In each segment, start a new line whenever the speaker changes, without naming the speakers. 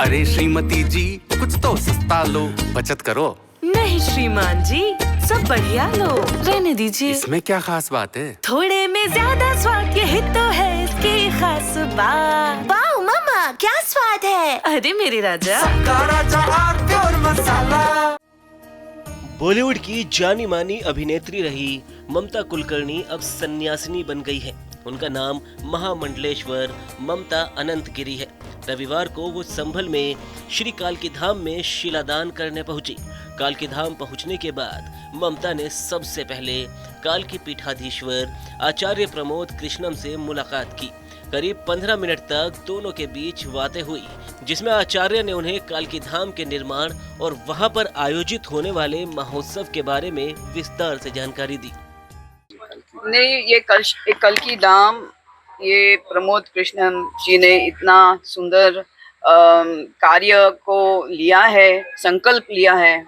अरे श्रीमती जी, कुछ तो सस्ता लो, बचत करो।
नहीं श्रीमान जी, सब बढ़िया लो, रहने दीजिए।
इसमें क्या खास बात है?
थोड़े में ज्यादा स्वाद, यही तो है इसकी खास बात।
वाह मम्मा, क्या स्वाद है।
अरे मेरे राजा,
बॉलीवुड की जानी मानी अभिनेत्री रही ममता कुलकर्णी अब सन्यासिनी बन गई है। उनका नाम महामंडलेश्वर ममता अनंत गिरी है। रविवार को वो संभल में श्री कालकी धाम में शिलादान करने पहुंची। कालकी धाम पहुंचने के बाद ममता ने सबसे पहले कालकी पीठाधीश्वर आचार्य प्रमोद कृष्णम से मुलाकात की। करीब 15 मिनट तक दोनों के बीच बातें हुई, जिसमें आचार्य ने उन्हें कालकी धाम के निर्माण और वहां पर आयोजित होने वाले महोत्सव के बारे में विस्तार से जानकारी दी।
नहीं, ये कलकी धाम, ये प्रमोद कृष्णन जी ने इतना सुंदर कार्य को लिया है, संकल्प लिया है,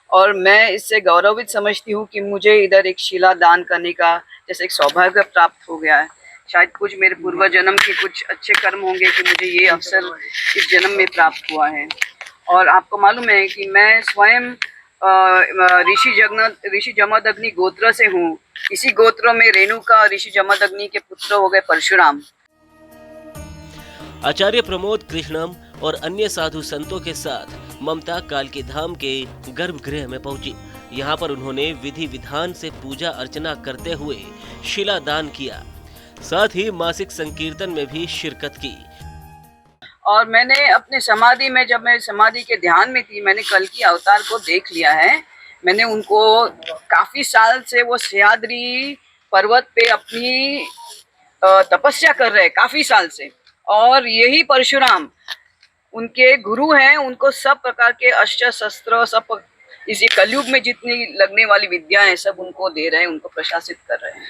और मैं इससे गौरवित समझती हूँ कि मुझे इधर एक शिला दान करने का जैसे एक सौभाग्य प्राप्त हो गया है। शायद कुछ मेरे पूर्व जन्म के कुछ अच्छे कर्म होंगे कि मुझे ये अवसर इस जन्म में प्राप्त हुआ है। और आपको मालूम है कि मैं स्वयं ऋषि जमदग्नि गोत्र से हूँ। इसी गोत्र में रेणुका ऋषि जमदग्नि के पुत्र हो गए परशुराम।
आचार्य प्रमोद कृष्णम और अन्य साधु संतों के साथ ममता कालकी धाम के गर्भगृह में पहुंची। यहाँ पर उन्होंने विधि विधान से पूजा अर्चना करते हुए शिलादान किया। साथ ही मासिक संकीर्तन में भी शिरकत की।
और मैंने अपने समाधि में, जब मैं समाधि के ध्यान में थी, मैंने कल्कि अवतार को देख लिया है। मैंने उनको काफी साल से वो सह्याद्री पर्वत पे अपनी तपस्या कर रहे हैं, काफी साल से। और यही परशुराम उनके गुरु हैं। उनको सब प्रकार के अस्त्र शस्त्र, सब इसी कलयुग में जितनी लगने वाली विद्याएं सब उनको दे रहे हैं, उनको प्रशासित कर रहे हैं।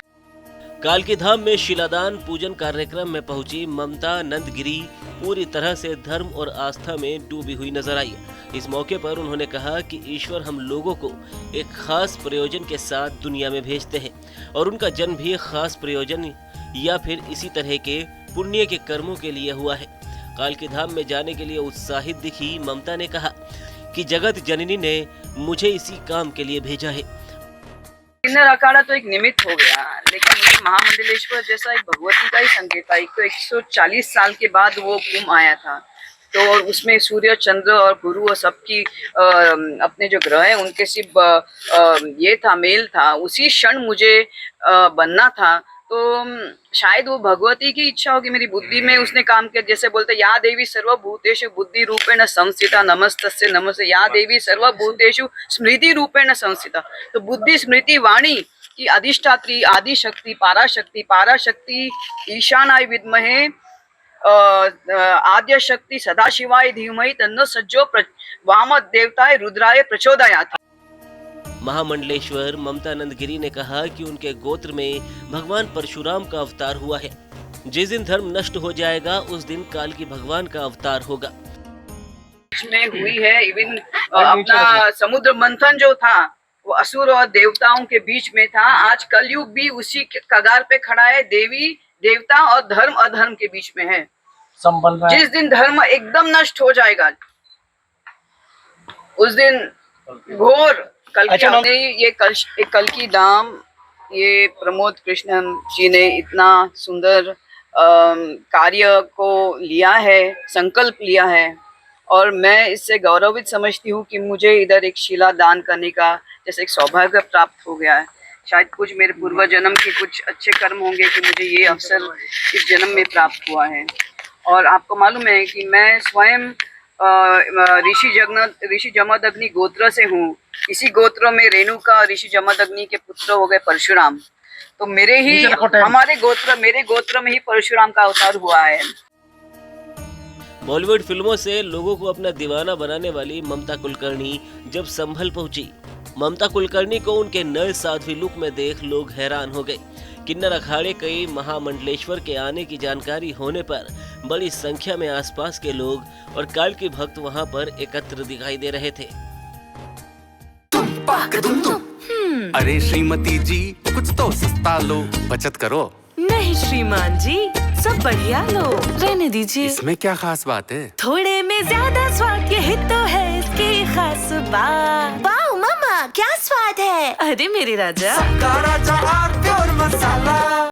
कालकी धाम में शिलादान पूजन कार्यक्रम में पहुंची ममता नंदगिरी पूरी तरह से धर्म और आस्था में डूबी हुई नजर आई। इस मौके पर उन्होंने कहा कि ईश्वर हम लोगों को एक खास प्रयोजन के साथ दुनिया में भेजते हैं और उनका जन्म भी खास प्रयोजन या फिर इसी तरह के पुण्य के कर्मों के लिए हुआ है। कालकी धाम में जाने के लिए उत्साहित दिखी ममता ने कहा कि जगत जननी ने मुझे इसी काम के लिए भेजा है।
किन्नर अखाड़ा तो एक निमित्त हो गया, लेकिन मुझे महामंडलेश्वर जैसा एक भगवती का ही संकेत था। एक तो 140 साल के बाद वो कुंभ आया था, तो उसमें सूर्य, चंद्र और गुरु और सबकी अपने जो ग्रह हैं उनके सिर्फ ये था, मेल था। उसी क्षण मुझे बनना था। तो शायद वो भगवती की इच्छा होगी, मेरी बुद्धि में उसने काम किया। जैसे बोलते, या देवी सर्वभूतेषु बुद्धि रूपेण संस्थिता नमस्तस्ये नमस्ते, या देवी सर्वभूतेषु स्मृति रूपेण संस्थिता। तो बुद्धि, स्मृति, वाणी की अधिष्ठात्री आदिशक्ति, पाराशक्ति ईशानाय विद्महे आद्य शक्ति सदाशिवाय धीमहि तन्नो सज्जो वाम देवताय रुद्राय प्रचोदयात्।
महामंडलेश्वर ममता नंदगिरी ने कहा कि उनके गोत्र में भगवान परशुराम का अवतार हुआ है। जिस दिन धर्म नष्ट हो जाएगा उस दिन कालकी भगवान का अवतार होगा।
में हुई है इवन अपना समुद्र मंथन जो था वो असुर और देवताओं के बीच में था। आज कलयुग भी उसी कगार पे खड़ा है। देवी देवता और धर्म अधर्म के बीच में है। जिस दिन धर्म एकदम नष्ट हो जाएगा उस दिन घोर ये कलकी धाम, ये प्रमोद कृष्णन जी ने इतना सुंदर कार्य को लिया है, संकल्प लिया है, और मैं इससे गौरवित समझती हूँ कि मुझे इधर एक शिला दान करने का जैसे एक सौभाग्य प्राप्त हो गया है। शायद कुछ मेरे पूर्व जन्म के कुछ अच्छे कर्म होंगे कि मुझे ये अवसर इस जन्म में प्राप्त हुआ है। और आपको मालूम है कि मैं स्वयं ऋषि जमदग्नि गोत्र से हूँ। इसी गोत्र में रेणुका ऋषि जमदग्नि के पुत्र हो गए परशुराम। तो मेरे गोत्र में ही परशुराम का अवतार हुआ है।
बॉलीवुड फिल्मों से लोगों को अपना दीवाना बनाने वाली ममता कुलकर्णी जब संभल पहुंची, ममता कुलकर्णी को उनके नए साध्वी लुक में देख लोग हैरान हो गए। किन्नर अखाड़े के महामंडलेश्वर के आने की जानकारी होने पर बड़ी संख्या में आसपास के लोग और कालकी भक्त वहां पर एकत्र दिखाई दे रहे थे।
अरे श्रीमती जी, कुछ तो सस्ता लो, बचत करो।
नहीं श्रीमान जी, सब बढ़िया लो, रहने दीजिए।
इसमें क्या खास बात है?
थोड़े में से ज्यादा स्वाद यही तो है इसकी खास बात।
वाओ मम्मा, क्या स्वाद है?
अरे मेरे राजा,
सबका राजा आरती और मसाला।